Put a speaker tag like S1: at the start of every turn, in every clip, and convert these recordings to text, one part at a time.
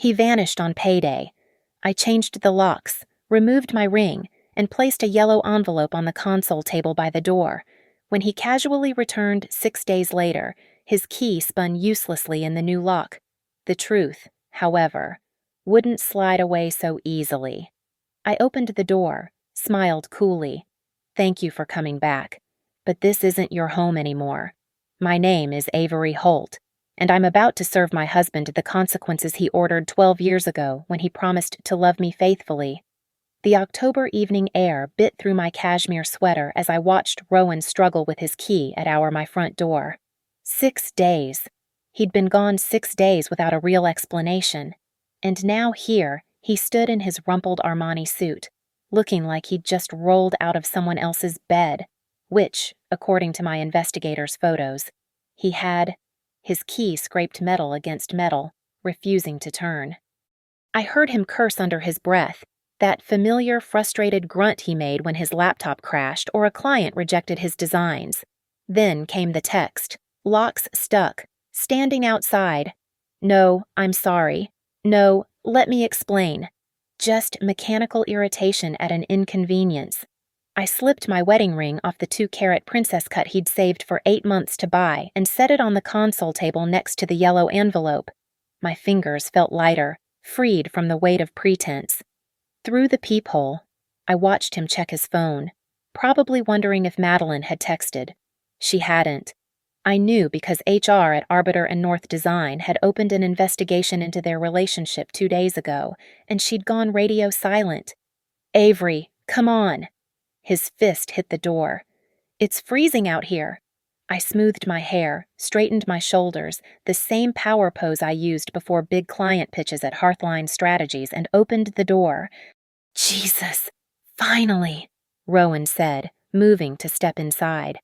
S1: He vanished on payday. I changed the locks, removed my ring, and placed a yellow envelope on the console table by the door. When he casually returned 6 days later, his key spun uselessly in the new lock. The truth, however, wouldn't slide away so easily. I opened the door, smiled coolly. "Thank you for coming back, but this isn't your home anymore. My name is Avery Holt, and I'm about to serve my husband the consequences he ordered 12 years ago when he promised to love me faithfully." The October evening air bit through my cashmere sweater as I watched Rowan struggle with his key at my front door. 6 days. He'd been gone 6 days without a real explanation. And now here, he stood in his rumpled Armani suit, looking like he'd just rolled out of someone else's bed, which, according to my investigator's photos, he had. His key scraped metal against metal, refusing to turn. I heard him curse under his breath, that familiar, frustrated grunt he made when his laptop crashed or a client rejected his designs. Then came the text, "Locks stuck, standing outside. No, I'm sorry. No, let me explain. Just mechanical irritation at an inconvenience." I slipped my wedding ring off the 2-carat princess cut he'd saved for 8 months to buy and set it on the console table next to the yellow envelope. My fingers felt lighter, freed from the weight of pretense. Through the peephole, I watched him check his phone, probably wondering if Madeline had texted. She hadn't. I knew because HR at Arbiter and North Design had opened an investigation into their relationship 2 days ago, and she'd gone radio silent. "Avery, come on." His fist hit the door. "It's freezing out here." I smoothed my hair, straightened my shoulders, the same power pose I used before big client pitches at Hearthline Strategies, and opened the door. "Jesus, finally," Rowan said, moving to step inside.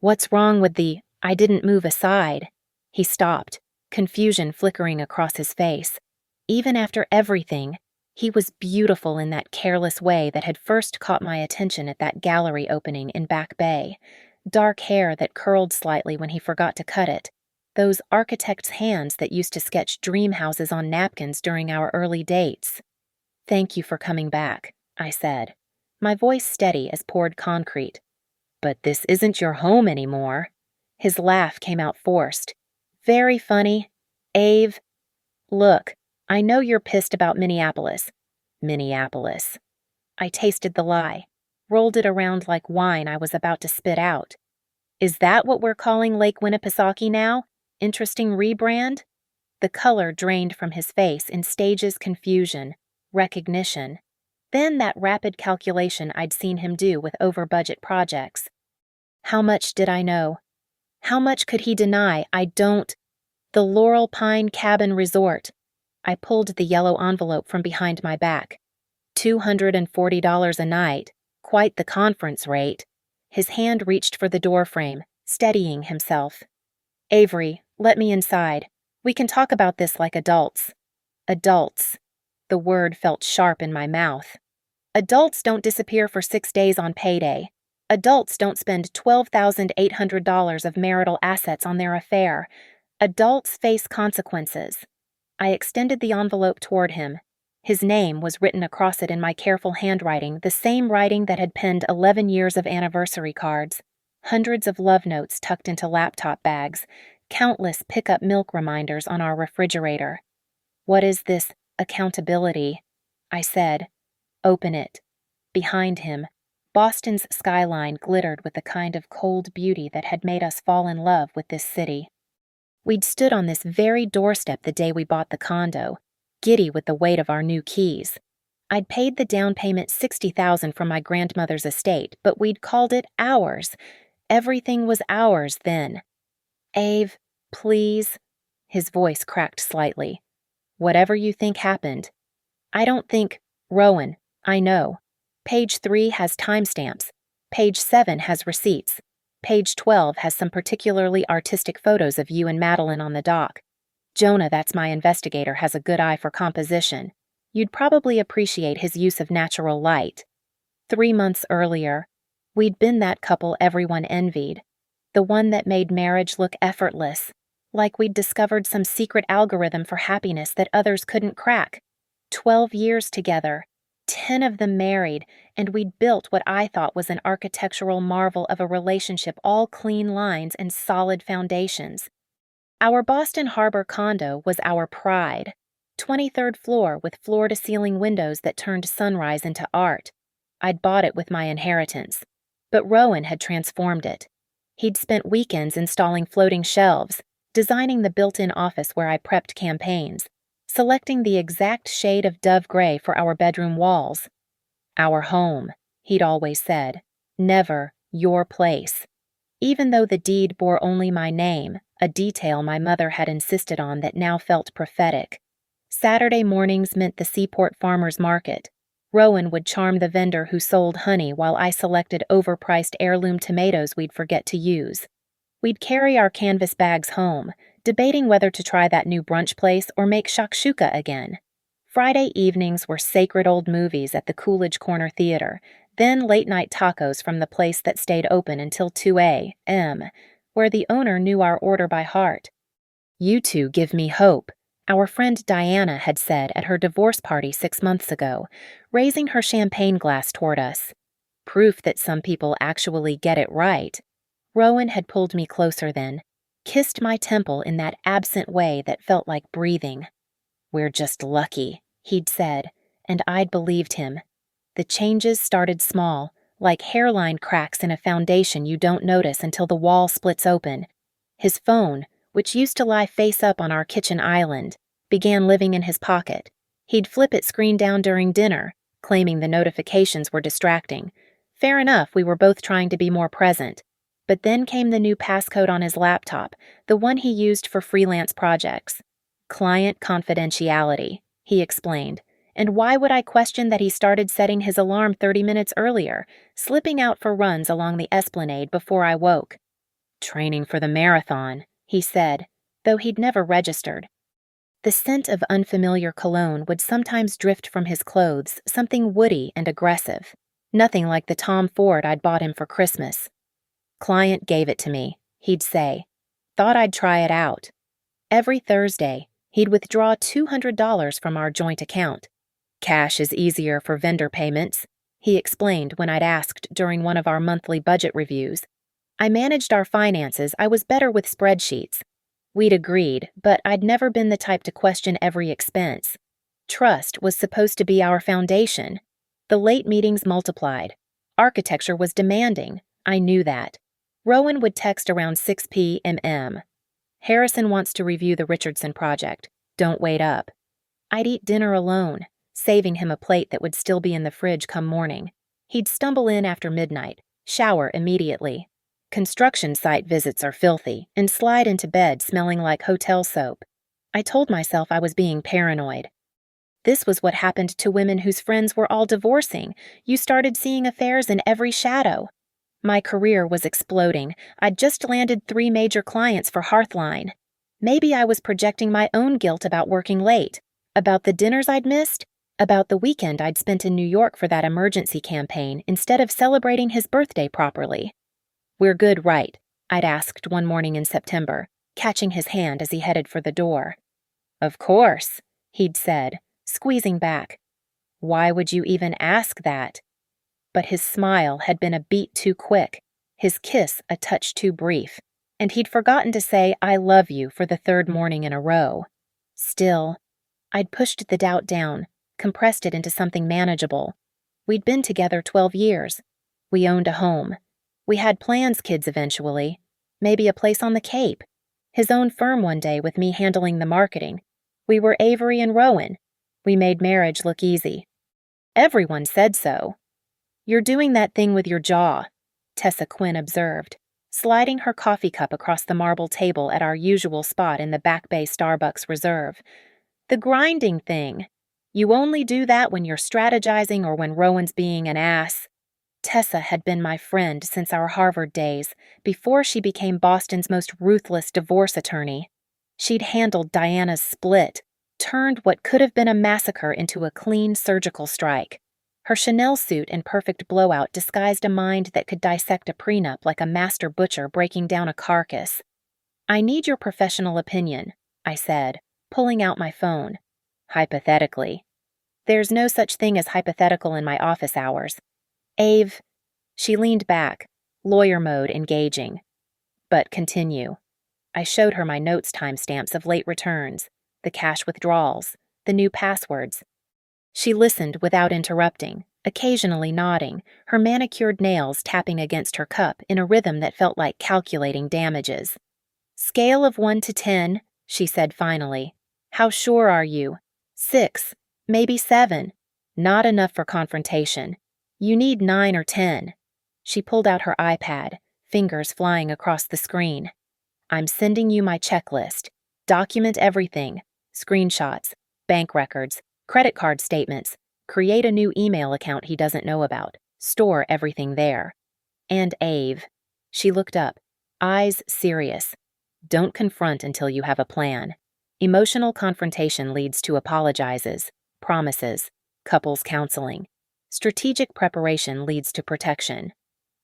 S1: "What's wrong with the I didn't move aside?" He stopped, confusion flickering across his face. Even after everything, he was beautiful in that careless way that had first caught my attention at that gallery opening in Back Bay. Dark hair that curled slightly when he forgot to cut it. Those architect's hands that used to sketch dream houses on napkins during our early dates. "Thank you for coming back," I said, my voice steady as poured concrete. "But this isn't your home anymore." His laugh came out forced. "Very funny. Ave, look, I know you're pissed about Minneapolis." Minneapolis. I tasted the lie, rolled it around like wine I was about to spit out. "Is that what we're calling Lake Winnipesaukee now? Interesting rebrand?" The color drained from his face in stages: confusion, recognition, then that rapid calculation I'd seen him do with over-budget projects. How much did I know? How much could he deny? The Laurel Pine Cabin Resort. I pulled the yellow envelope from behind my back. $240 a night, quite the conference rate. His hand reached for the doorframe, steadying himself. "Avery, let me inside. We can talk about this like adults." Adults. The word felt sharp in my mouth. Adults don't disappear for 6 days on payday. Adults don't spend $12,800 of marital assets on their affair. Adults face consequences. I extended the envelope toward him. His name was written across it in my careful handwriting, the same writing that had penned 11 years of anniversary cards, hundreds of love notes tucked into laptop bags, countless pick-up milk reminders on our refrigerator. "What is this accountability?" I said. "Open it." Behind him, Boston's skyline glittered with the kind of cold beauty that had made us fall in love with this city. We'd stood on this very doorstep the day we bought the condo, giddy with the weight of our new keys. I'd paid the down payment $60,000 from my grandmother's estate, but we'd called it ours. Everything was ours then. "Ave, please." His voice cracked slightly. "Whatever you think happened." "I don't think, Rowan, I know. Page 3 has timestamps. Page 7 has receipts. Page 12 has some particularly artistic photos of you and Madeline on the dock. Jonah, that's my investigator, has a good eye for composition. You'd probably appreciate his use of natural light. 3 months earlier, we'd been that couple everyone envied. The one that made marriage look effortless. like we'd discovered some secret algorithm for happiness that others couldn't crack. 12 years together, 10 of them married, and we'd built what I thought was an architectural marvel of a relationship, all clean lines and solid foundations. Our Boston Harbor condo was our pride. 23rd floor with floor-to-ceiling windows that turned sunrise into art. I'd bought it with my inheritance, but Rowan had transformed it. He'd spent weekends installing floating shelves, designing the built-in office where I prepped campaigns, selecting the exact shade of dove gray for our bedroom walls. Our home, he'd always said, never your place. Even though the deed bore only my name, a detail my mother had insisted on that now felt prophetic. Saturday mornings meant the Seaport Farmers Market. Rowan would charm the vendor who sold honey while I selected overpriced heirloom tomatoes we'd forget to use. We'd carry our canvas bags home, debating whether to try that new brunch place or make shakshuka again. Friday evenings were sacred old movies at the Coolidge Corner Theater, then late-night tacos from the place that stayed open until 2 a.m., where the owner knew our order by heart. "You two give me hope," our friend Diana had said at her divorce party 6 months ago, raising her champagne glass toward us. Proof that some people actually get it right. Rowan had pulled me closer then, kissed my temple in that absent way that felt like breathing. "We're just lucky," he'd said, and I'd believed him. The changes started small, like hairline cracks in a foundation you don't notice until the wall splits open. His phone, which used to lie face up on our kitchen island, began living in his pocket. He'd flip its screen down during dinner, claiming the notifications were distracting. Fair enough, we were both trying to be more present. But then came the new passcode on his laptop, the one he used for freelance projects. "Client confidentiality," he explained. And why would I question that he started setting his alarm 30 minutes earlier, slipping out for runs along the Esplanade before I woke? "Training for the marathon," he said, though he'd never registered. The scent of unfamiliar cologne would sometimes drift from his clothes, something woody and aggressive. Nothing like the Tom Ford I'd bought him for Christmas. "Client gave it to me," he'd say. "Thought I'd try it out." Every Thursday, he'd withdraw $200 from our joint account. "Cash is easier for vendor payments," he explained when I'd asked during one of our monthly budget reviews. I managed our finances, I was better with spreadsheets. We'd agreed, but I'd never been the type to question every expense. Trust was supposed to be our foundation. The late meetings multiplied. Architecture was demanding. I knew that. Rowan would text around 6 p.m. "Harrison wants to review the Richardson project. Don't wait up." I'd eat dinner alone, saving him a plate that would still be in the fridge come morning. He'd stumble in after midnight, shower immediately. Construction site visits are filthy, and slide into bed smelling like hotel soap. I told myself I was being paranoid. This was what happened to women whose friends were all divorcing. You started seeing affairs in every shadow. My career was exploding. I'd just landed 3 major clients for Hearthline. Maybe I was projecting my own guilt about working late, about the dinners I'd missed, about the weekend I'd spent in New York for that emergency campaign instead of celebrating his birthday properly. "We're good, right?" I'd asked one morning in September, catching his hand as he headed for the door. "Of course," he'd said, squeezing back. "Why would you even ask that?" But his smile had been a beat too quick, his kiss a touch too brief, and he'd forgotten to say "I love you" for the 3rd morning in a row. Still, I'd pushed the doubt down, compressed it into something manageable. We'd been together 12 years. We owned a home. We had plans, kids eventually. Maybe a place on the Cape. His own firm one day with me handling the marketing. We were Avery and Rowan. We made marriage look easy. Everyone said so. "You're doing that thing with your jaw," Tessa Quinn observed, sliding her coffee cup across the marble table at our usual spot in the Back Bay Starbucks Reserve. "The grinding thing. You only do that when you're strategizing or when Rowan's being an ass." Tessa had been my friend since our Harvard days, before she became Boston's most ruthless divorce attorney. She'd handled Diana's split, turned what could have been a massacre into a clean surgical strike. Her Chanel suit and perfect blowout disguised a mind that could dissect a prenup like a master butcher breaking down a carcass. I need your professional opinion, I said, pulling out my phone. Hypothetically. There's no such thing as hypothetical in my office hours. Ave. She leaned back, lawyer mode engaging. But continue. I showed her my notes timestamps of late returns, the cash withdrawals, the new passwords. She listened without interrupting, occasionally nodding, her manicured nails tapping against her cup in a rhythm that felt like calculating damages. Scale of 1 to 10, she said finally. How sure are you? 6, maybe 7. Not enough for confrontation. You need 9 or 10. She pulled out her iPad, fingers flying across the screen. I'm sending you my checklist. Document everything. Screenshots, bank records, credit card statements. Create a new email account he doesn't know about. Store everything there. And Ave. She looked up, eyes serious. Don't confront until you have a plan. Emotional confrontation leads to apologizes, promises, couples counseling. Strategic preparation leads to protection.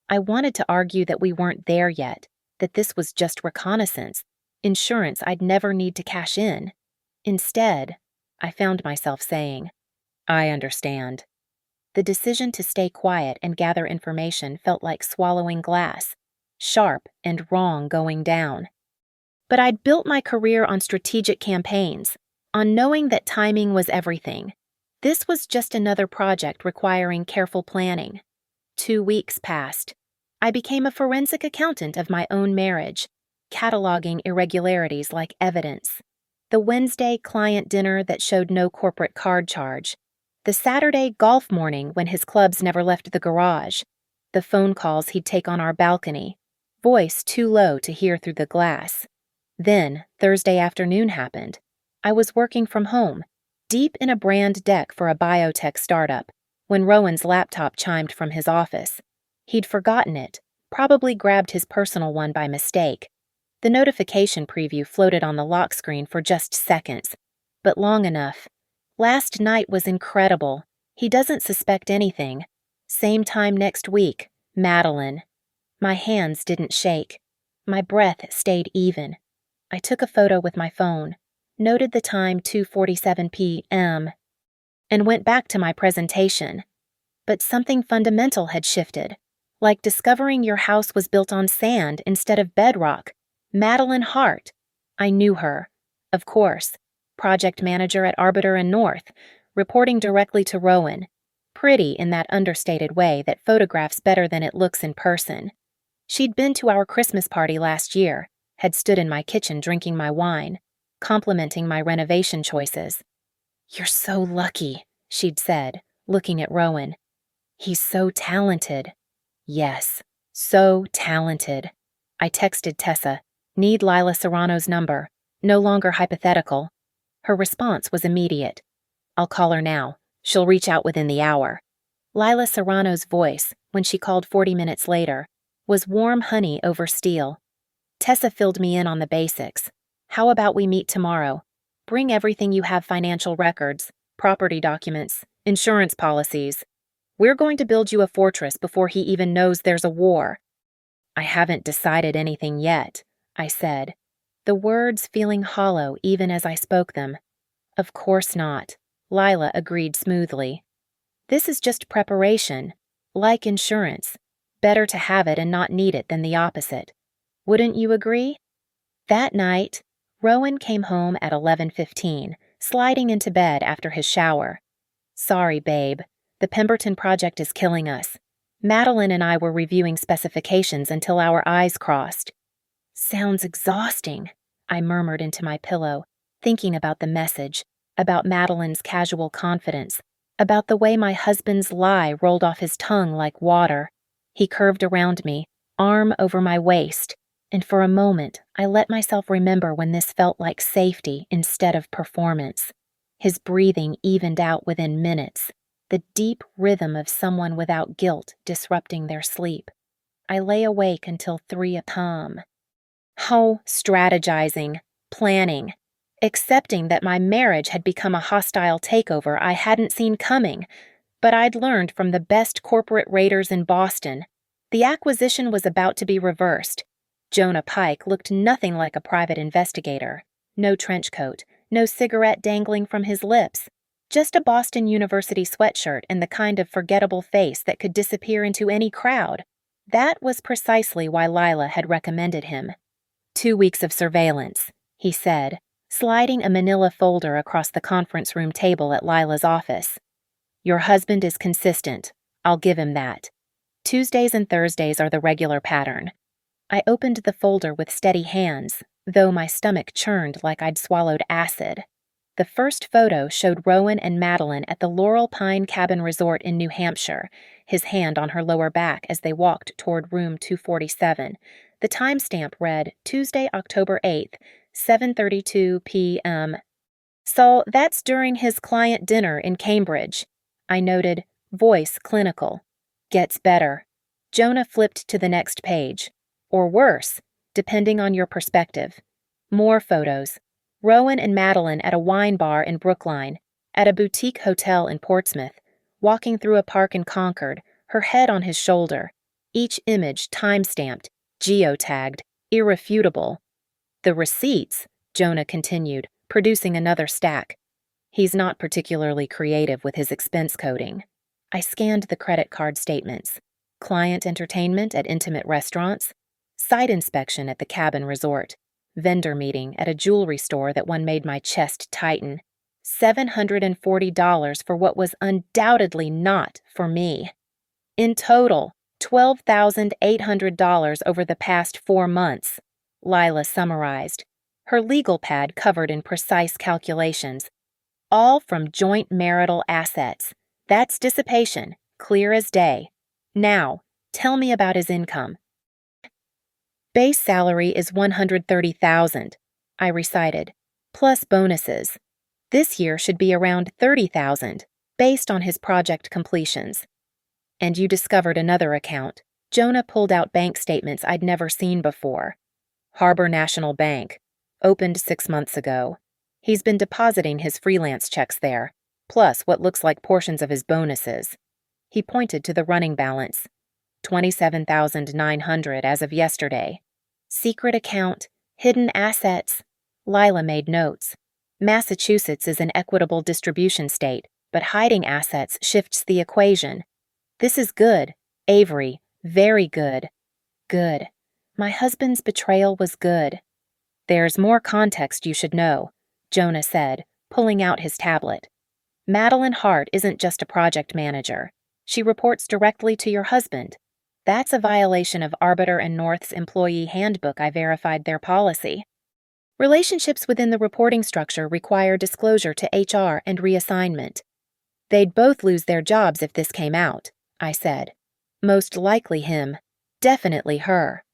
S1: I wanted to argue that we weren't there yet, that this was just reconnaissance, insurance I'd never need to cash in. Instead, I found myself saying, I understand. The decision to stay quiet and gather information felt like swallowing glass, sharp and wrong going down. But I'd built my career on strategic campaigns, on knowing that timing was everything. This was just another project requiring careful planning. 2 weeks passed. I became a forensic accountant of my own marriage, cataloging irregularities like evidence. The Wednesday client dinner that showed no corporate card charge. The Saturday golf morning when his clubs never left the garage. The phone calls he'd take on our balcony, voice too low to hear through the glass. Then, Thursday afternoon happened. I was working from home, deep in a brand deck for a biotech startup, when Rowan's laptop chimed from his office. He'd forgotten it, probably grabbed his personal one by mistake. The notification preview floated on the lock screen for just seconds, but long enough. Last night was incredible. He doesn't suspect anything. Same time next week, Madeline. My hands didn't shake. My breath stayed even. I took a photo with my phone, noted the time 2:47 p.m., and went back to my presentation. But something fundamental had shifted, like discovering your house was built on sand instead of bedrock. Madeline Hart. I knew her. Of course. Project manager at Arbiter and North, reporting directly to Rowan. Pretty in that understated way that photographs better than it looks in person. She'd been to our Christmas party last year, had stood in my kitchen drinking my wine, complimenting my renovation choices. You're so lucky, she'd said, looking at Rowan. He's so talented. Yes, so talented. I texted Tessa, need Lila Serrano's number, no longer hypothetical. Her response was immediate. I'll call her now. She'll reach out within the hour. Lila Serrano's voice, when she called 40 minutes later, was warm honey over steel. Tessa filled me in on the basics. How about we meet tomorrow? Bring everything you have, financial records, property documents, insurance policies. We're going to build you a fortress before he even knows there's a war. I haven't decided anything yet, I said, the words feeling hollow even as I spoke them. Of course not, Lila agreed smoothly. This is just preparation, like insurance. Better to have it and not need it than the opposite. Wouldn't you agree? That night, Rowan came home at 11:15, sliding into bed after his shower. Sorry, babe. The Pemberton project is killing us. Madeline and I were reviewing specifications until our eyes crossed. Sounds exhausting, I murmured into my pillow, thinking about the message, about Madeline's casual confidence, about the way my husband's lie rolled off his tongue like water. He curved around me, arm over my waist, and for a moment I let myself remember when this felt like safety instead of performance. His breathing evened out within minutes, the deep rhythm of someone without guilt disrupting their sleep. I lay awake until 3 a.m. Oh, strategizing, planning, accepting that my marriage had become a hostile takeover I hadn't seen coming, but I'd learned from the best corporate raiders in Boston. The acquisition was about to be reversed. Jonah Pike looked nothing like a private investigator. No trench coat, no cigarette dangling from his lips. Just a Boston University sweatshirt and the kind of forgettable face that could disappear into any crowd. That was precisely why Lila had recommended him. 2 weeks of surveillance, he said, sliding a manila folder across the conference room table at Lila's office. Your husband is consistent. I'll give him that. Tuesdays and Thursdays are the regular pattern. I opened the folder with steady hands, though my stomach churned like I'd swallowed acid. The first photo showed Rowan and Madeline at the Laurel Pine Cabin Resort in New Hampshire, his hand on her lower back as they walked toward room 247. The timestamp read Tuesday, October 8th, 7:32 p.m. So that's during his client dinner in Cambridge. I noted, voice clinical. Gets better. Jonah flipped to the next page. Or worse, depending on your perspective. More photos. Rowan and Madeline at a wine bar in Brookline, at a boutique hotel in Portsmouth, walking through a park in Concord, her head on his shoulder. Each image time-stamped, geotagged, irrefutable. The receipts, Jonah continued, producing another stack. He's not particularly creative with his expense coding. I scanned the credit card statements. Client entertainment at intimate restaurants. Site inspection at the cabin resort. Vendor meeting at a jewelry store that one made my chest tighten. $740 for what was undoubtedly not for me. In total, $12,800 over the past 4 months, Lila summarized, her legal pad covered in precise calculations. All from joint marital assets. That's dissipation, clear as day. Now, tell me about his income. Base salary is $130,000, I recited, plus bonuses. This year should be around $30,000, based on his project completions. And you discovered another account. Jonah pulled out bank statements I'd never seen before. Harbor National Bank, opened 6 months ago. He's been depositing his freelance checks there, plus what looks like portions of his bonuses. He pointed to the running balance. $27,900 as of yesterday. Secret account, hidden assets. Lila made notes. Massachusetts is an equitable distribution state, but hiding assets shifts the equation. This is good, Avery, very good. Good. My husband's betrayal was good. There's more context you should know, Jonah said, pulling out his tablet. Madeline Hart isn't just a project manager. She reports directly to your husband. That's a violation of Arbiter and North's employee handbook. I verified their policy. Relationships within the reporting structure require disclosure to HR and reassignment. They'd both lose their jobs if this came out, I said. Most likely him. Definitely her.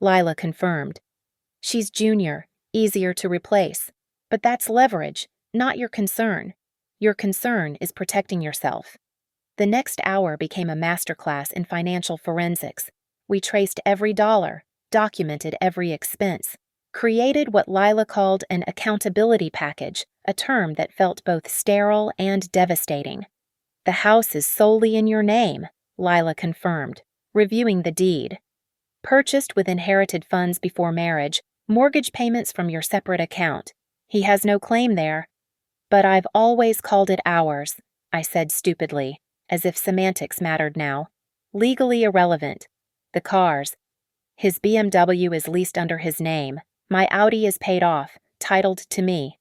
S1: Lila confirmed. She's junior, easier to replace. But that's leverage, not your concern. Your concern is protecting yourself. The next hour became a masterclass in financial forensics. We traced every dollar, documented every expense, created what Lila called an accountability package, a term that felt both sterile and devastating. The house is solely in your name, Lila confirmed, reviewing the deed. Purchased with inherited funds before marriage, mortgage payments from your separate account. He has no claim there. But I've always called it ours, I said stupidly, as if semantics mattered now. Legally irrelevant. The cars. His BMW is leased under his name. My Audi is paid off, titled to me.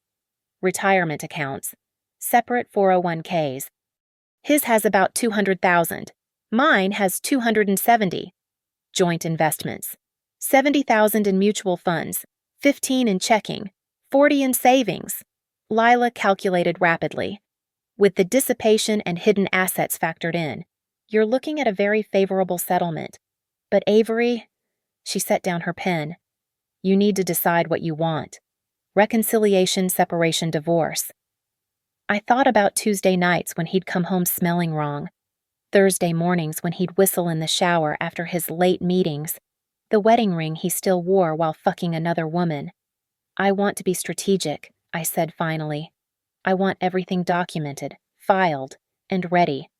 S1: Retirement accounts. Separate 401ks. His has about $200,000. Mine has $270,000. Joint investments. $70,000 in mutual funds, $15,000 in checking, $40,000 in savings. Lila calculated rapidly. With the dissipation and hidden assets factored in, you're looking at a very favorable settlement. But Avery, she set down her pen, you need to decide what you want. Reconciliation, separation, divorce. I thought about Tuesday nights when he'd come home smelling wrong. Thursday mornings when he'd whistle in the shower after his late meetings. The wedding ring he still wore while fucking another woman. I want to be strategic, I said finally. I want everything documented, filed, and ready.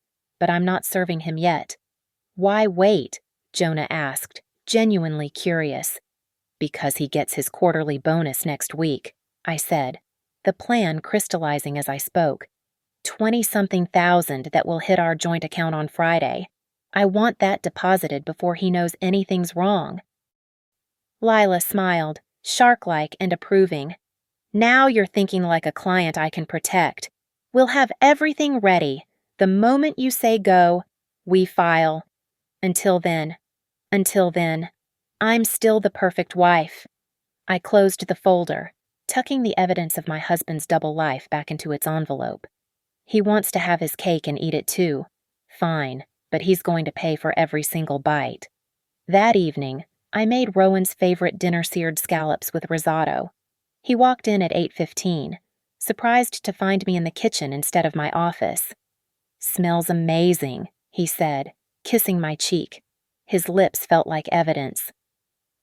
S1: But I'm not serving him yet. Why wait? Jonah asked, genuinely curious. Because he gets his quarterly bonus next week, I said, the plan crystallizing as I spoke. 20-something thousand that will hit our joint account on Friday. I want that deposited before he knows anything's wrong. Lila smiled, shark-like and approving. Now you're thinking like a client I can protect. We'll have everything ready. The moment you say go, we file. Until then, I'm still the perfect wife. I closed the folder, tucking the evidence of my husband's double life back into its envelope. He wants to have his cake and eat it too. Fine, but he's going to pay for every single bite. That evening, I made Rowan's favorite dinner-seared scallops with risotto. He walked in at 8:15, surprised to find me in the kitchen instead of my office. "Smells amazing," he said, kissing my cheek. His lips felt like evidence.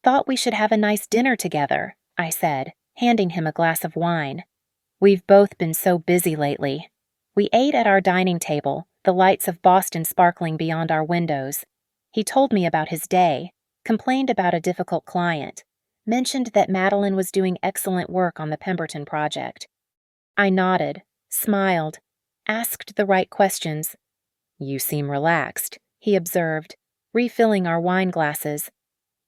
S1: "Thought we should have a nice dinner together," I said, handing him a glass of wine. "We've both been so busy lately." We ate at our dining table, the lights of Boston sparkling beyond our windows. He told me about his day, complained about a difficult client, mentioned that Madeline was doing excellent work on the Pemberton project. I nodded, smiled, asked the right questions. "You seem relaxed," he observed, refilling our wine glasses.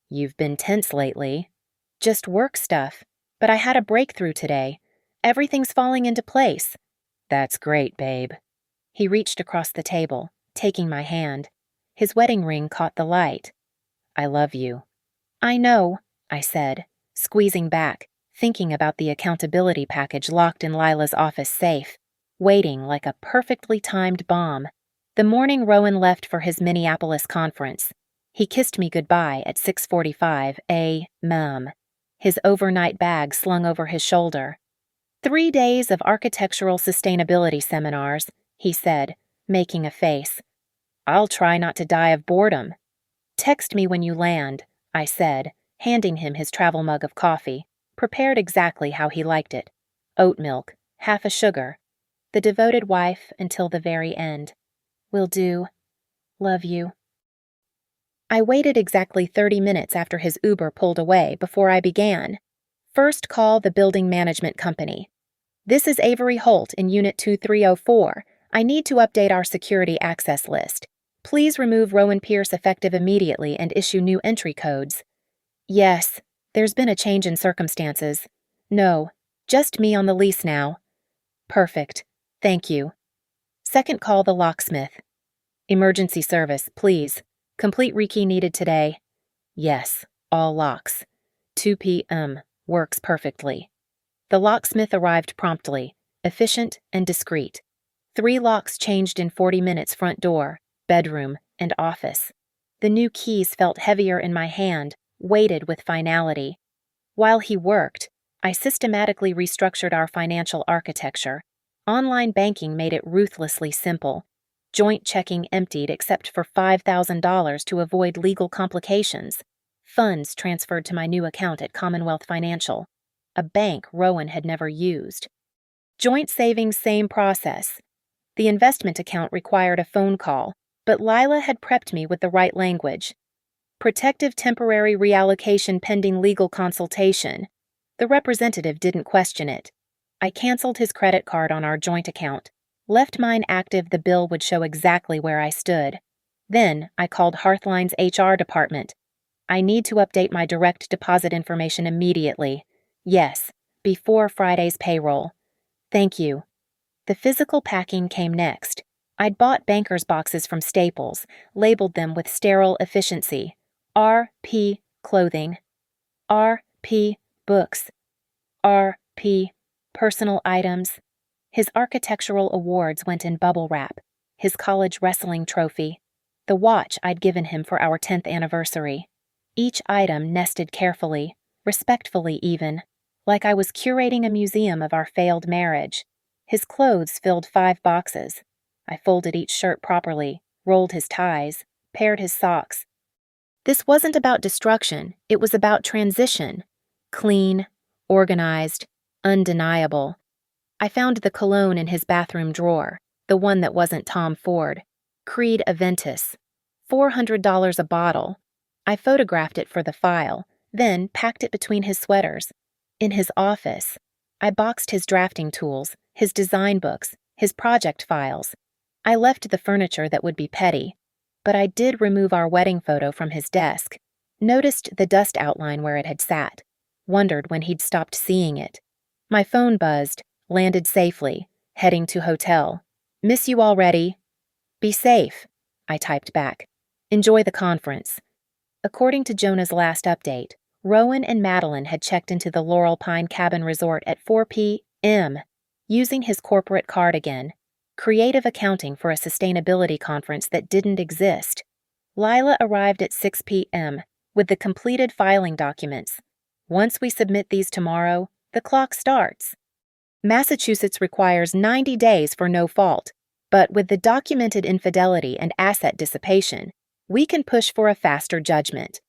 S1: "You've been tense lately." "Just work stuff, but I had a breakthrough today. Everything's falling into place." "That's great, babe." He reached across the table, taking my hand. His wedding ring caught the light. "I love you." "I know," I said, squeezing back, thinking about the accountability package locked in Lila's office safe, waiting like a perfectly timed bomb. The morning Rowan left for his Minneapolis conference, he kissed me goodbye at 6:45 a.m., his overnight bag slung over his shoulder. 3 days of architectural sustainability seminars, he said, making a face. "I'll try not to die of boredom." "Text me when you land," I said, handing him his travel mug of coffee, prepared exactly how he liked it. Oat milk, half a sugar. The devoted wife until the very end. "Will do. Love you." I waited exactly 30 minutes after his Uber pulled away before I began. First call the building management company. "This is Avery Holt in Unit 2304. I need to update our security access list. Please remove Rowan Pierce effective immediately and issue new entry codes." "Yes, there's been a change in circumstances." "No, just me on the lease now." "Perfect. Thank you." Second call the locksmith. "Emergency service, please. Complete rekey needed today." "Yes, all locks. 2 p.m. Works perfectly." The locksmith arrived promptly, efficient and discreet. 3 locks changed in 40 minutes: front door, bedroom, and office. The new keys felt heavier in my hand, weighted with finality. While he worked, I systematically restructured our financial architecture. Online banking made it ruthlessly simple. Joint checking emptied except for $5,000 to avoid legal complications. Funds transferred to my new account at Commonwealth Financial, a bank Rowan had never used. Joint savings, same process. The investment account required a phone call, but Lila had prepped me with the right language. Protective temporary reallocation pending legal consultation. The representative didn't question it. I canceled his credit card on our joint account. Left mine active, the bill would show exactly where I stood. Then I called Hearthline's HR department. "I need to update my direct deposit information immediately. Yes, before Friday's payroll." "Thank you." The physical packing came next. I'd bought banker's boxes from Staples, labeled them with sterile efficiency. R.P. Clothing. R.P. Books. R.P. Personal items. His architectural awards went in bubble wrap. His college wrestling trophy. The watch I'd given him for our 10th anniversary. Each item nested carefully, respectfully even, like I was curating a museum of our failed marriage. His clothes filled 5 boxes. I folded each shirt properly, rolled his ties, paired his socks. This wasn't about destruction, it was about transition. Clean, organized, undeniable. I found the cologne in his bathroom drawer, the one that wasn't Tom Ford. Creed Aventus. $400 a bottle. I photographed it for the file, then packed it between his sweaters. In his office, I boxed his drafting tools, his design books, his project files. I left the furniture that would be petty, but I did remove our wedding photo from his desk, noticed the dust outline where it had sat, wondered when he'd stopped seeing it. My phone buzzed, landed safely, heading to hotel. Miss you already. Be safe, I typed back. Enjoy the conference. According to Jonah's last update, Rowan and Madeline had checked into the Laurel Pine Cabin Resort at 4 p.m., using his corporate card again. Creative accounting for a sustainability conference that didn't exist. Lila arrived at 6 p.m. with the completed filing documents. Once we submit these tomorrow, the clock starts. Massachusetts requires 90 days for no fault, but with the documented infidelity and asset dissipation, we can push for a faster judgment.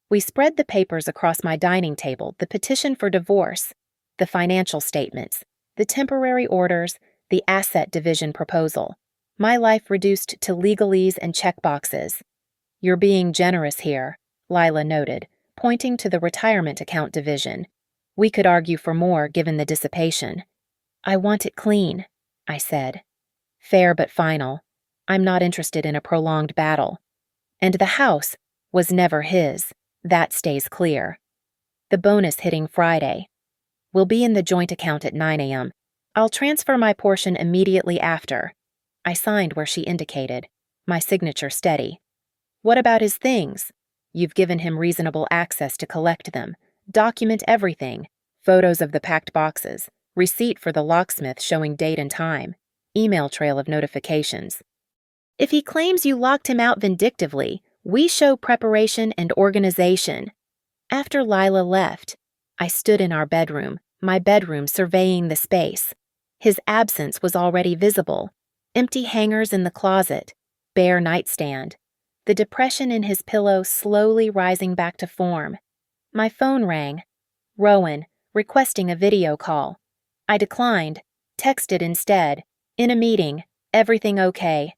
S1: We spread the papers across my dining table, the petition for divorce, the financial statements, the temporary orders, the asset division proposal. My life reduced to legalese and checkboxes. You're being generous here, Lila noted, pointing to the retirement account division. We could argue for more given the dissipation. I want it clean, I said. Fair but final. I'm not interested in a prolonged battle. And the house was never his. That stays clear. The bonus hitting Friday. We'll be in the joint account at 9 a.m. I'll transfer my portion immediately after. I signed where she indicated, my signature steady. What about his things? You've given him reasonable access to collect them. Document everything. Photos of the packed boxes. Receipt for the locksmith showing date and time. Email trail of notifications. If he claims you locked him out vindictively, we show preparation and organization. After Lila left, I stood in our bedroom, my bedroom surveying the space. His absence was already visible. Empty hangers in the closet, bare nightstand. The depression in his pillow slowly rising back to form. My phone rang. Rowan, requesting a video call. I declined, texted instead. In a meeting, everything okay.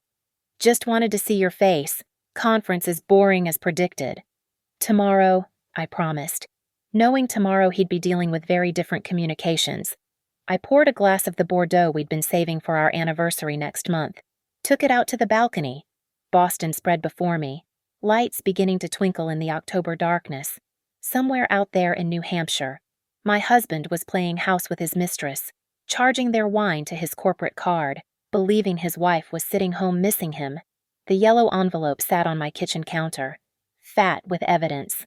S1: Just wanted to see your face. Conference is boring as predicted. Tomorrow, I promised, knowing tomorrow he'd be dealing with very different communications. I poured a glass of the Bordeaux we'd been saving for our anniversary next month, took it out to the balcony. Boston spread before me, lights beginning to twinkle in the October darkness. Somewhere out there in New Hampshire, my husband was playing house with his mistress, charging their wine to his corporate card, believing his wife was sitting home missing him. The yellow envelope sat on my kitchen counter, fat with evidence.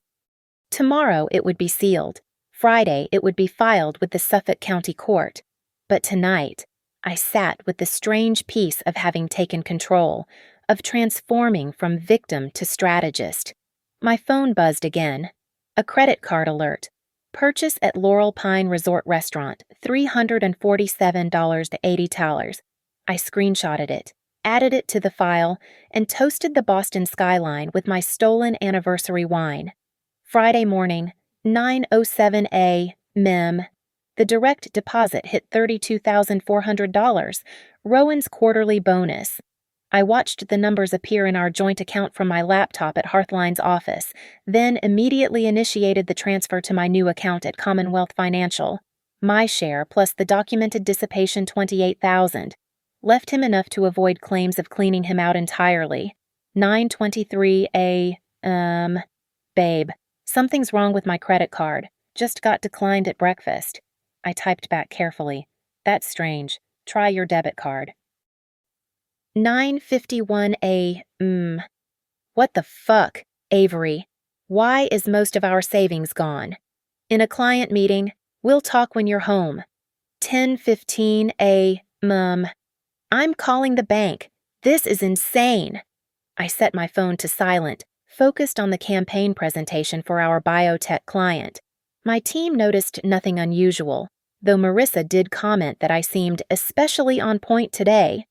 S1: Tomorrow it would be sealed. Friday it would be filed with the Suffolk County Court. But tonight, I sat with the strange peace of having taken control, of transforming from victim to strategist. My phone buzzed again. A credit card alert. Purchase at Laurel Pine Resort Restaurant, $347.80. I screenshotted it, added it to the file, and toasted the Boston skyline with my stolen anniversary wine. Friday morning, 9:07 a.m. The direct deposit hit $32,400, Rowan's quarterly bonus. I watched the numbers appear in our joint account from my laptop at Hearthline's office, then immediately initiated the transfer to my new account at Commonwealth Financial. My share plus the documented dissipation $28,000. Left him enough to avoid claims of cleaning him out entirely. 9:23 a.m. Babe, something's wrong with my credit card. Just got declined at breakfast. I typed back carefully. That's strange. Try your debit card. 9:51 a.m. What the fuck, Avery? Why is most of our savings gone? In a client meeting, we'll talk when you're home. 10:15 a.m. I'm calling the bank. This is insane. I set my phone to silent, focused on the campaign presentation for our biotech client. My team noticed nothing unusual, though Marissa did comment that I seemed especially on point today.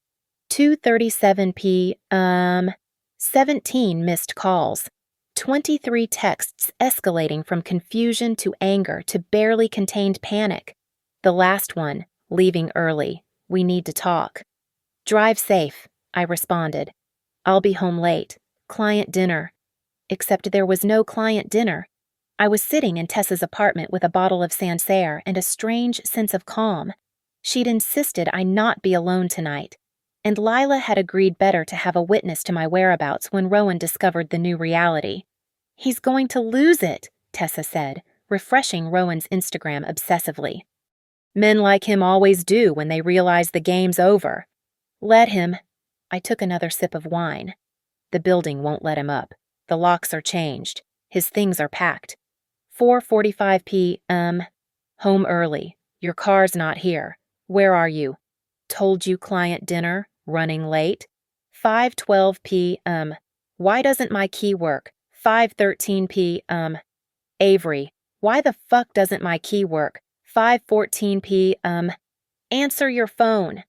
S1: 2:37 p.m. 17 missed calls. 23 texts escalating from confusion to anger to barely contained panic. The last one, leaving early. We need to talk. Drive safe, I responded. I'll be home late. Client dinner. Except there was no client dinner. I was sitting in Tessa's apartment with a bottle of Sancerre and a strange sense of calm. She'd insisted I not be alone tonight, and Lila had agreed better to have a witness to my whereabouts when Rowan discovered the new reality. "He's going to lose it," Tessa said, refreshing Rowan's Instagram obsessively. "Men like him always do when they realize the game's over." "Let him." I took another sip of wine. "The building won't let him up. The locks are changed. His things are packed. 4:45 p.m. Home early. Your car's not here. Where are you? Told you client dinner. Running late. 5:12 p.m. Why doesn't my key work? 5:13 p.m. Avery, why the fuck doesn't my key work? 5:14 p.m. Answer your phone."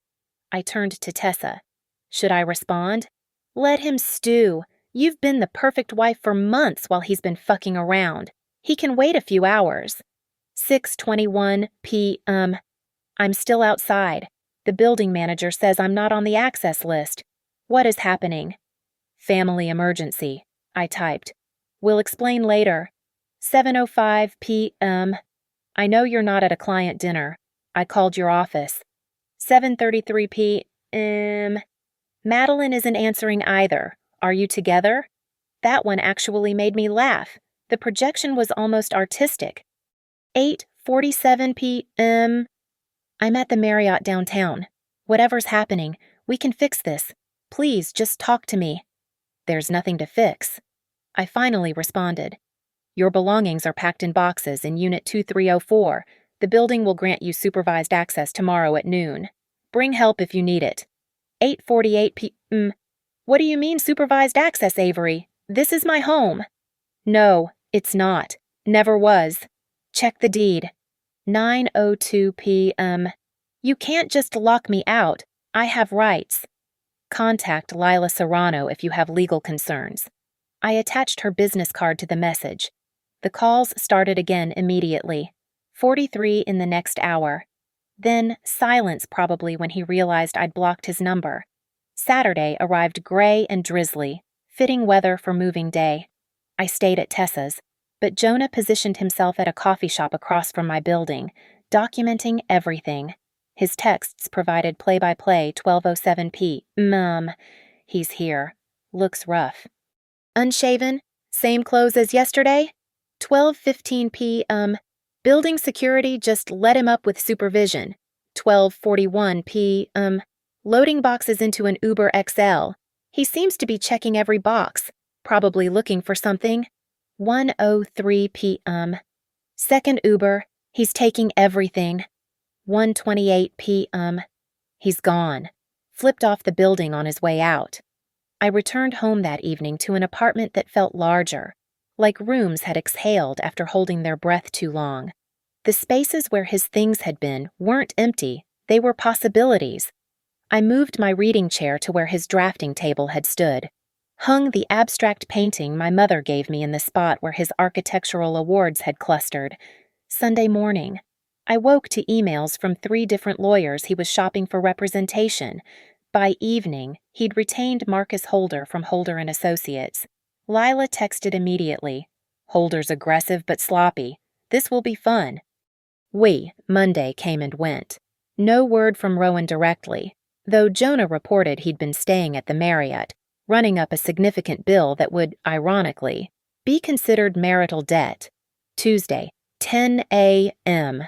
S1: I turned to Tessa. Should I respond? "Let him stew. You've been the perfect wife for months while he's been fucking around. He can wait a few hours." 6:21 p.m. I'm still outside. The building manager says I'm not on the access list. What is happening? "Family emergency," I typed. "We'll explain later." 7:05 p.m. I know you're not at a client dinner. I called your office. 7:33 p.m. Madeline isn't answering either. Are you together? That one actually made me laugh. The projection was almost artistic. 8:47 p.m. I'm at the Marriott downtown. Whatever's happening, we can fix this. Please just talk to me. There's nothing to fix. I finally responded. Your belongings are packed in boxes in Unit 2304. The building will grant you supervised access tomorrow at noon. Bring help if you need it. 8:48 p.m. What do you mean supervised access, Avery? This is my home. No, it's not. Never was. Check the deed. 9:02 p.m. You can't just lock me out. I have rights. Contact Lila Serrano if you have legal concerns. I attached her business card to the message. The calls started again immediately. 43 in the next hour. Then silence probably when he realized I'd blocked his number. Saturday arrived gray and drizzly, fitting weather for moving day. I stayed at Tessa's, but Jonah positioned himself at a coffee shop across from my building, documenting everything. His texts provided play-by-play 12:07 p.m. He's here. Looks rough. Unshaven? Same clothes as yesterday? 12:15 p.m. Building security just let him up with supervision. 12:41 p.m. Loading boxes into an Uber XL. He seems to be checking every box, probably looking for something. 1:03 p.m. Second Uber. He's taking everything. 1:28 p.m. He's gone. Flipped off the building on his way out. I returned home that evening to an apartment that felt larger, like rooms had exhaled after holding their breath too long. The spaces where his things had been weren't empty, they were possibilities. I moved my reading chair to where his drafting table had stood, hung the abstract painting my mother gave me in the spot where his architectural awards had clustered. Sunday morning. I woke to emails from 3 different lawyers he was shopping for representation. By evening, he'd retained Marcus Holder from Holder & Associates. Lila texted immediately. Holder's aggressive but sloppy. This will be fun. Monday came and went. No word from Rowan directly, though Jonah reported he'd been staying at the Marriott, running up a significant bill that would, ironically, be considered marital debt. Tuesday, 10 a.m.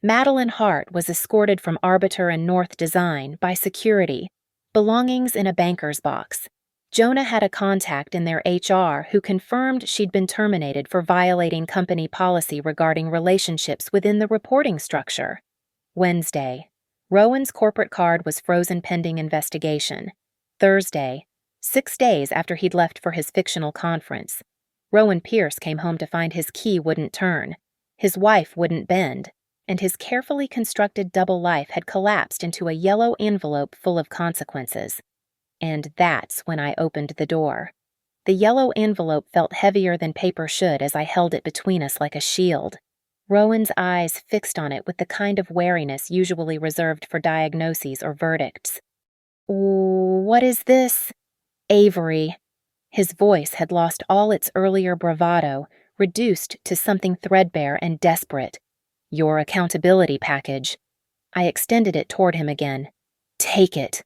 S1: Madeline Hart was escorted from Arbiter and North Design by security, belongings in a banker's box. Jonah had a contact in their HR who confirmed she'd been terminated for violating company policy regarding relationships within the reporting structure. Wednesday, Rowan's corporate card was frozen pending investigation. Thursday, 6 days after he'd left for his fictional conference, Rowan Pierce came home to find his key wouldn't turn, his wife wouldn't bend, and his carefully constructed double life had collapsed into a yellow envelope full of consequences. And that's when I opened the door. The yellow envelope felt heavier than paper should as I held it between us like a shield. Rowan's eyes fixed on it with the kind of wariness usually reserved for diagnoses or verdicts. What is this? Avery. His voice had lost all its earlier bravado, reduced to something threadbare and desperate. Your accountability package. I extended it toward him again. Take it.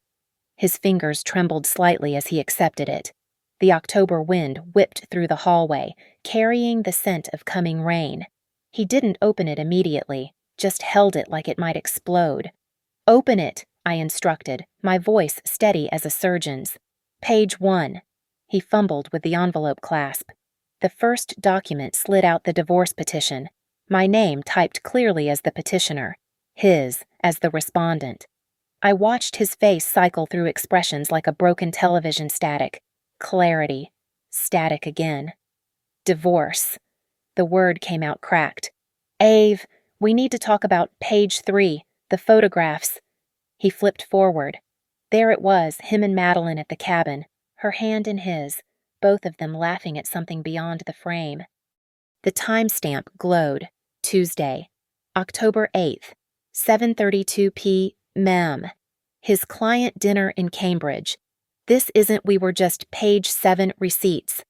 S1: His fingers trembled slightly as he accepted it. The October wind whipped through the hallway, carrying the scent of coming rain. He didn't open it immediately, just held it like it might explode. Open it, I instructed, my voice steady as a surgeon's. Page 1. He fumbled with the envelope clasp. The first document slid out the divorce petition, my name typed clearly as the petitioner, his as the respondent. I watched his face cycle through expressions like a broken television static. Clarity. Static again. Divorce. The word came out cracked. Ave, we need to talk about page 3, the photographs. He flipped forward. There it was, him and Madeline at the cabin, her hand in his, both of them laughing at something beyond the frame. The timestamp glowed. Tuesday, October 8th, 7:32 p.m. His client dinner in Cambridge. This isn't we were just page 7 receipts.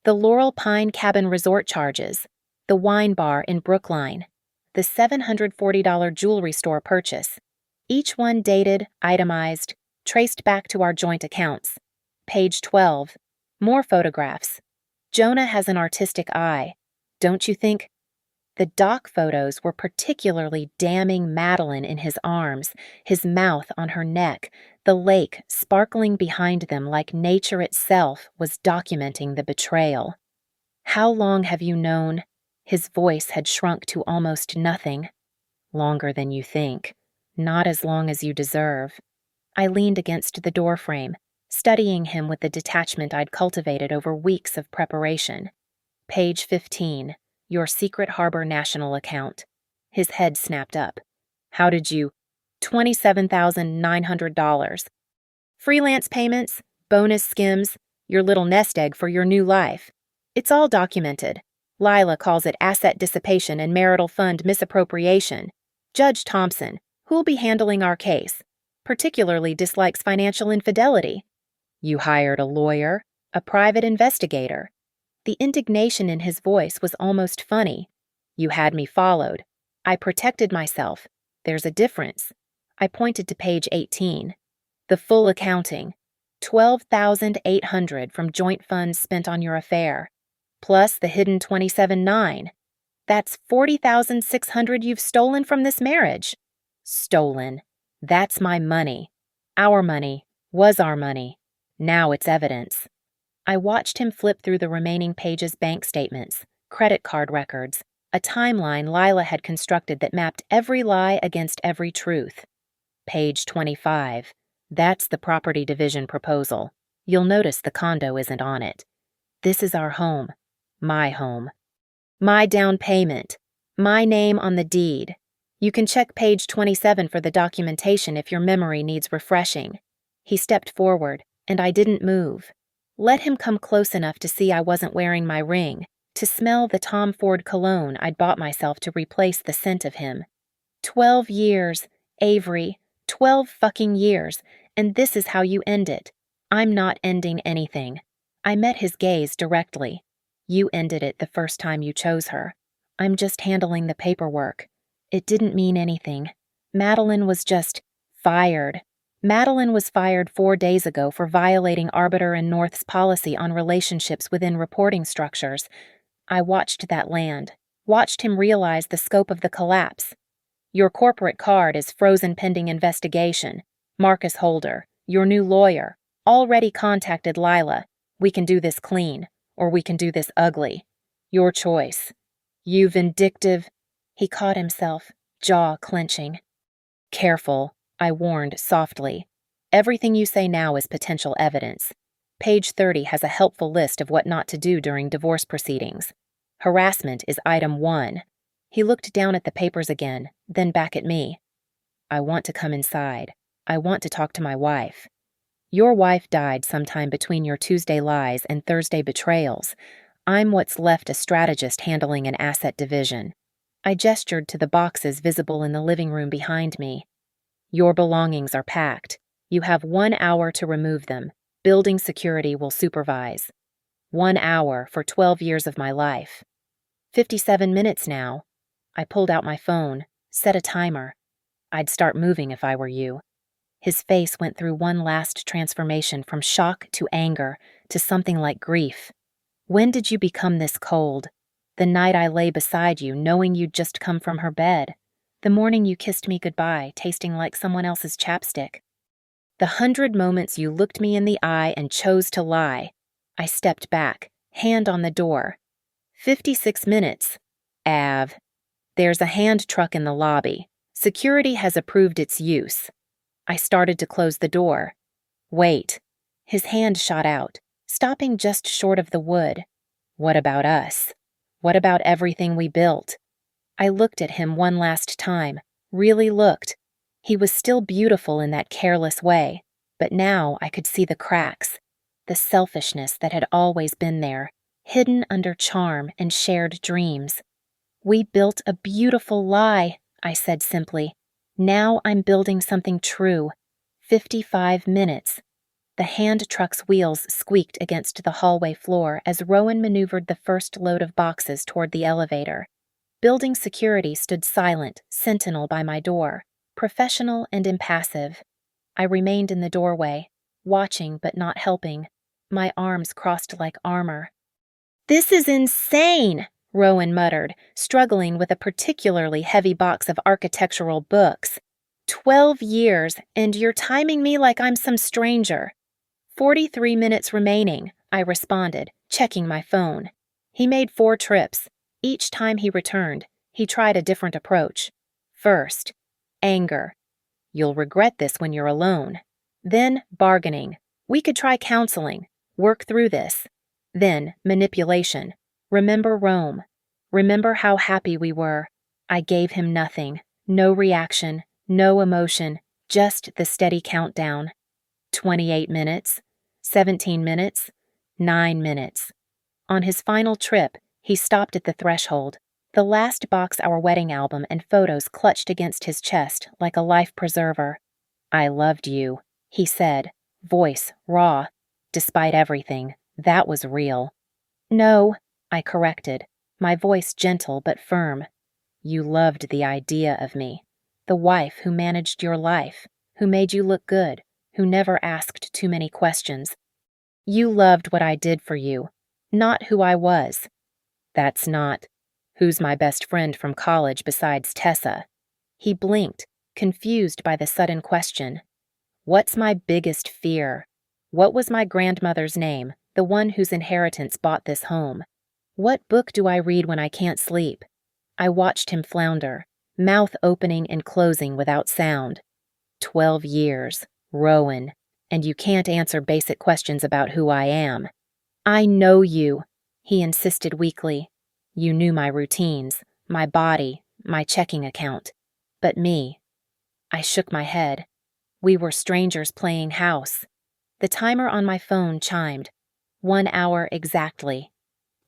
S1: The Laurel Pine Cabin Resort charges. The wine bar in Brookline. The $740 jewelry store purchase. Each one dated, itemized, traced back to our joint accounts. Page 12. More photographs. Jonah has an artistic eye. Don't you think? The doc photos were particularly damning Madeline in his arms, his mouth on her neck, the lake sparkling behind them like nature itself was documenting the betrayal. How long have you known? His voice had shrunk to almost nothing. Longer than you think. Not as long as you deserve. I leaned against the doorframe, studying him with the detachment I'd cultivated over weeks of preparation. Page 15. Your Secret Harbor National account. His head snapped up. How did you? $27,900. Freelance payments, bonus skims, your little nest egg for your new life. It's all documented. Lila calls it asset dissipation and marital fund misappropriation. Judge Thompson, who'll be handling our case, particularly dislikes financial infidelity. You hired a lawyer, a private investigator. The indignation in his voice was almost funny. You had me followed. I protected myself. There's a difference. I pointed to page 18. The full accounting. $12,800 from joint funds spent on your affair. Plus the hidden $27,900. That's $40,600 you've stolen from this marriage. Stolen. That's my money. Our money. Was our money. Now it's evidence. I watched him flip through the remaining page's bank statements, credit card records, a timeline Lila had constructed that mapped every lie against every truth. Page 25. That's the property division proposal. You'll notice the condo isn't on it. This is our home. My home. My down payment. My name on the deed. You can check page 27 for the documentation if your memory needs refreshing. He stepped forward, and I didn't move. Let him come close enough to see I wasn't wearing my ring, to smell the Tom Ford cologne I'd bought myself to replace the scent of him. 12 years, Avery, 12 fucking years, and this is how you end it. I'm not ending anything. I met his gaze directly. You ended it the first time you chose her. I'm just handling the paperwork. It didn't mean anything. Madeline was just fired. Madeline was fired 4 days ago for violating Arbiter and North's policy on relationships within reporting structures. I watched that land, watched him realize the scope of the collapse. Your corporate card is frozen pending investigation. Marcus Holder, your new lawyer, already contacted Lila. We can do this clean, or we can do this ugly. Your choice. You vindictive. He caught himself, jaw clenching. Careful. I warned softly. Everything you say now is potential evidence. Page 30 has a helpful list of what not to do during divorce proceedings. Harassment is item 1. He looked down at the papers again, then back at me. I want to come inside. I want to talk to my wife. Your wife died sometime between your Tuesday lies and Thursday betrayals. I'm what's left a strategist handling an asset division. I gestured to the boxes visible in the living room behind me. Your belongings are packed. You have 1 hour to remove them. Building security will supervise. 1 hour for 12 years of my life. 57 minutes now. I pulled out my phone, set a timer. I'd start moving if I were you. His face went through one last transformation from shock to anger to something like grief. When did you become this cold? The night I lay beside you, knowing you'd just come from her bed. The morning you kissed me goodbye, tasting like someone else's chapstick. The 100 moments you looked me in the eye and chose to lie. I stepped back, hand on the door. 56 minutes. Av. There's a hand truck in the lobby. Security has approved its use. I started to close the door. Wait. His hand shot out, stopping just short of the wood. What about us? What about everything we built? I looked at him one last time, really looked. He was still beautiful in that careless way, but now I could see the cracks, the selfishness that had always been there, hidden under charm and shared dreams. We built a beautiful lie, I said simply. Now I'm building something true. 55 minutes. The hand truck's wheels squeaked against the hallway floor as Rowan maneuvered the first load of boxes toward the elevator. Building security stood silent, sentinel by my door, professional and impassive. I remained in the doorway, watching but not helping, my arms crossed like armor. "This is insane," Rowan muttered, struggling with a particularly heavy box of architectural books. 12 years, and you're timing me like I'm some stranger. 43 minutes remaining, I responded, checking my phone. He made 4 trips. Each time he returned, he tried a different approach. First, anger. You'll regret this when you're alone. Then, bargaining. We could try counseling. Work through this. Then, manipulation. Remember Rome. Remember how happy we were. I gave him nothing. No reaction. No emotion. Just the steady countdown. 28 minutes. 17 minutes. 9 minutes. On his final trip, he stopped at the threshold. The last box our wedding album and photos clutched against his chest like a life preserver. "I loved you," he said, voice raw. Despite everything, that was real. "No," I corrected, my voice gentle but firm. "You loved the idea of me. The wife who managed your life, who made you look good, who never asked too many questions. You loved what I did for you, not who I was." "That's not. Who's my best friend from college besides Tessa?" He blinked, confused by the sudden question. "What's my biggest fear? What was my grandmother's name, the one whose inheritance bought this home? What book do I read when I can't sleep?" I watched him flounder, mouth opening and closing without sound. 12 years, Rowan, and you can't answer basic questions about who I am. "I know you," he insisted weakly. "You knew my routines, my body, my checking account. But me." I shook my head. We were strangers playing house. The timer on my phone chimed. 1 hour exactly.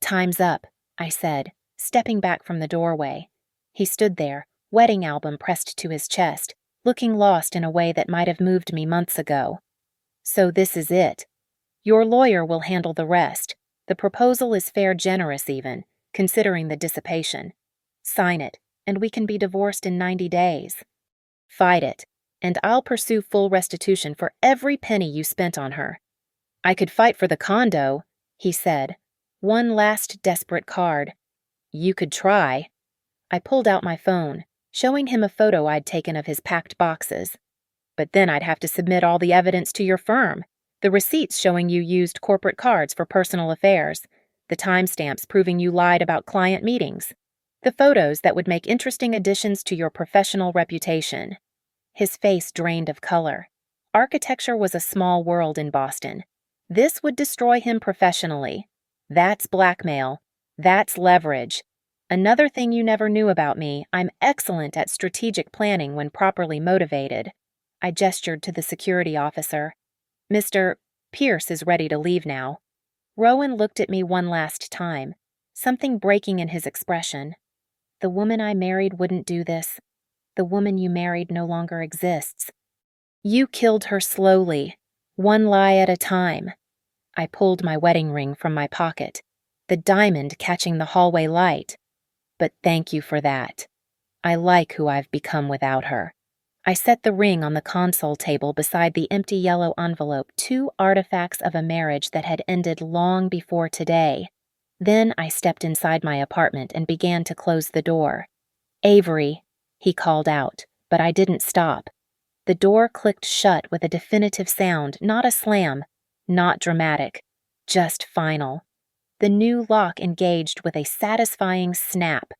S1: "Time's up," I said, stepping back from the doorway. He stood there, wedding album pressed to his chest, looking lost in a way that might have moved me months ago. "So this is it. Your lawyer will handle the rest. The proposal is fair generous even, considering the dissipation. Sign it, and we can be divorced in 90 days. Fight it, and I'll pursue full restitution for every penny you spent on her." "I could fight for the condo," he said. One last desperate card. "You could try." I pulled out my phone, showing him a photo I'd taken of his packed boxes. "But then I'd have to submit all the evidence to your firm. The receipts showing you used corporate cards for personal affairs. The timestamps proving you lied about client meetings. The photos that would make interesting additions to your professional reputation." His face drained of color. Architecture was a small world in Boston. This would destroy him professionally. That's blackmail. That's leverage. Another thing you never knew about me, I'm excellent at strategic planning when properly motivated. I gestured to the security officer. "Mr. Pierce is ready to leave now." Rowan looked at me one last time, something breaking in his expression. "The woman I married wouldn't do this. The woman you married no longer exists. You killed her slowly, one lie at a time." I pulled my wedding ring from my pocket, the diamond catching the hallway light. But thank you for that. I like who I've become without her. I set the ring on the console table beside the empty yellow envelope, two artifacts of a marriage that had ended long before today. Then I stepped inside my apartment and began to close the door. "Avery," he called out, but I didn't stop. The door clicked shut with a definitive sound, not a slam, not dramatic, just final. The new lock engaged with a satisfying snap.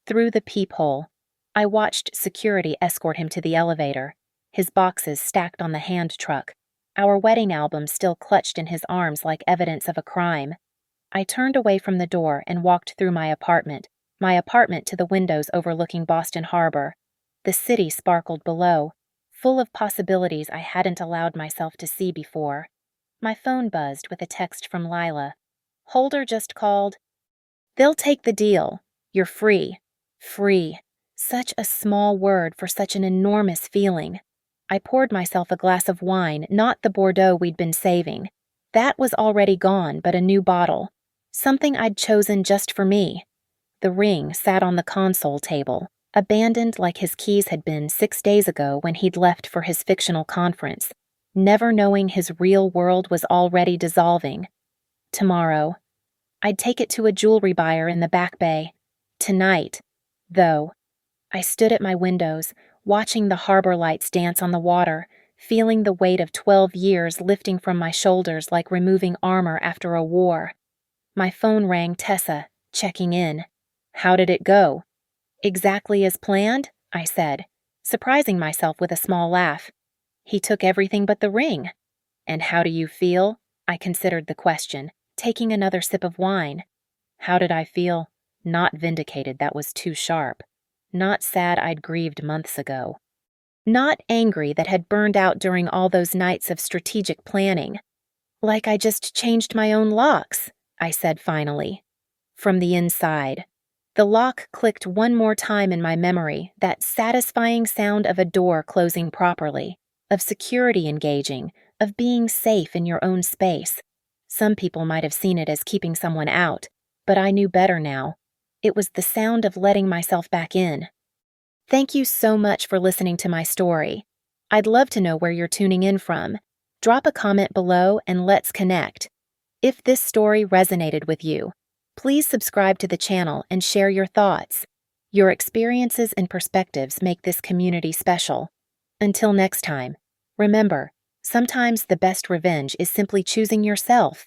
S1: Through the peephole, I watched security escort him to the elevator, his boxes stacked on the hand truck, our wedding album still clutched in his arms like evidence of a crime. I turned away from the door and walked through my apartment to the windows overlooking Boston Harbor. The city sparkled below, full of possibilities I hadn't allowed myself to see before. My phone buzzed with a text from Lila. "Holder just called. They'll take the deal. You're free." Free. Such a small word for such an enormous feeling. I poured myself a glass of wine, not the Bordeaux we'd been saving. That was already gone, but a new bottle. Something I'd chosen just for me. The ring sat on the console table, abandoned like his keys had been 6 days ago when he'd left for his fictional conference, never knowing his real world was already dissolving. Tomorrow, I'd take it to a jewelry buyer in the Back Bay. Tonight, though, I stood at my windows, watching the harbor lights dance on the water, feeling the weight of 12 years lifting from my shoulders like removing armor after a war. My phone rang. Tessa, checking in. "How did it go?" "Exactly as planned," I said, surprising myself with a small laugh. "He took everything but the ring." "And how do you feel?" I considered the question, taking another sip of wine. How did I feel? Not vindicated, that was too sharp. Not sad I'd grieved months ago. Not angry that had burned out during all those nights of strategic planning. "Like I just changed my own locks," I said finally. From the inside. The lock clicked one more time in my memory, that satisfying sound of a door closing properly, of security engaging, of being safe in your own space. Some people might have seen it as keeping someone out, but I knew better now. It was the sound of letting myself back in. Thank you so much for listening to my story. I'd love to know where you're tuning in from. Drop a comment below and let's connect. If this story resonated with you, please subscribe to the channel and share your thoughts. Your experiences and perspectives make this community special. Until next time, remember, sometimes the best revenge is simply choosing yourself.